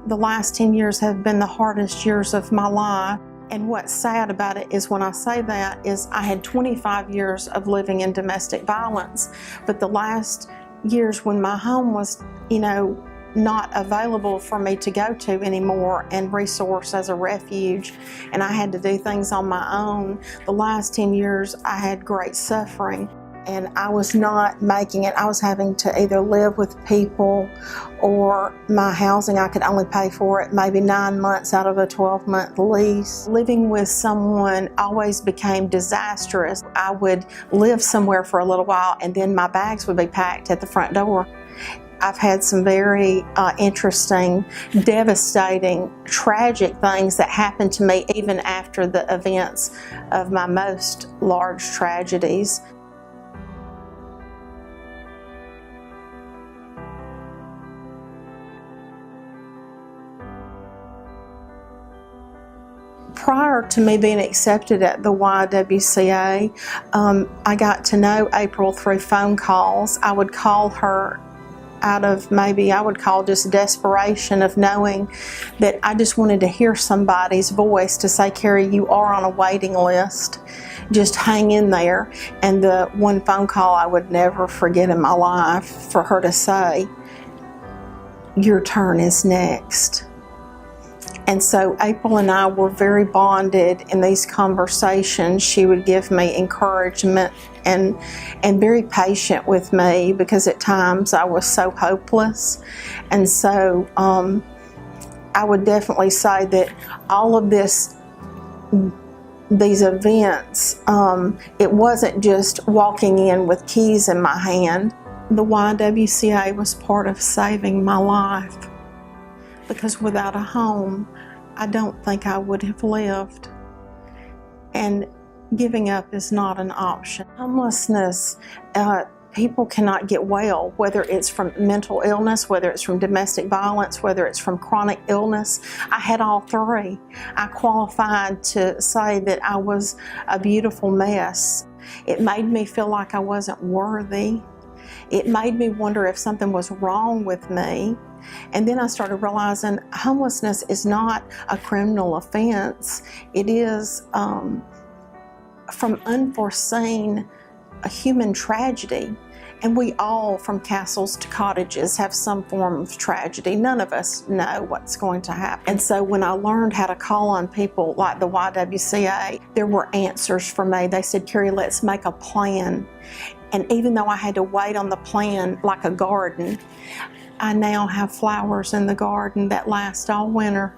The last 10 years have been the hardest years of my life. And what's sad about it is when I say that is I had 25 years of living in domestic violence, but the last years when my home was, not available for me to go to anymore and resource as a refuge, and I had to do things on my own, the last 10 years I had great suffering. And I was not making it. I was having to either live with people or my housing, I could only pay for it maybe 9 months out of a 12-month lease. Living with someone always became disastrous. I would live somewhere for a little while and then my bags would be packed at the front door. I've had some very interesting, devastating, tragic things that happened to me even after the events of my most large tragedies. Prior to me being accepted at the YWCA, I got to know April through phone calls. I would call her out of I would call just desperation of knowing that I just wanted to hear somebody's voice to say, Cari, you are on a waiting list. Just hang in there. And the one phone call I would never forget in my life for her to say, your turn is next. And so April and I were very bonded in these conversations. She would give me encouragement and very patient with me because at times I was so hopeless. And so I would definitely say that all of these events, it wasn't just walking in with keys in my hand. The YWCA was part of saving my life, because without a home, I don't think I would have lived. And giving up is not an option. Homelessness, people cannot get well, whether it's from mental illness, whether it's from domestic violence, whether it's from chronic illness. I had all three. I qualified to say that I was a beautiful mess. It made me feel like I wasn't worthy. It made me wonder if something was wrong with me. And then I started realizing homelessness is not a criminal offense. It is from unforeseen a human tragedy. And we all, from castles to cottages, have some form of tragedy. None of us know what's going to happen. And so when I learned how to call on people like the YWCA, there were answers for me. They said, Cari, let's make a plan. And even though I had to wait on the plan like a garden, I now have flowers in the garden that last all winter.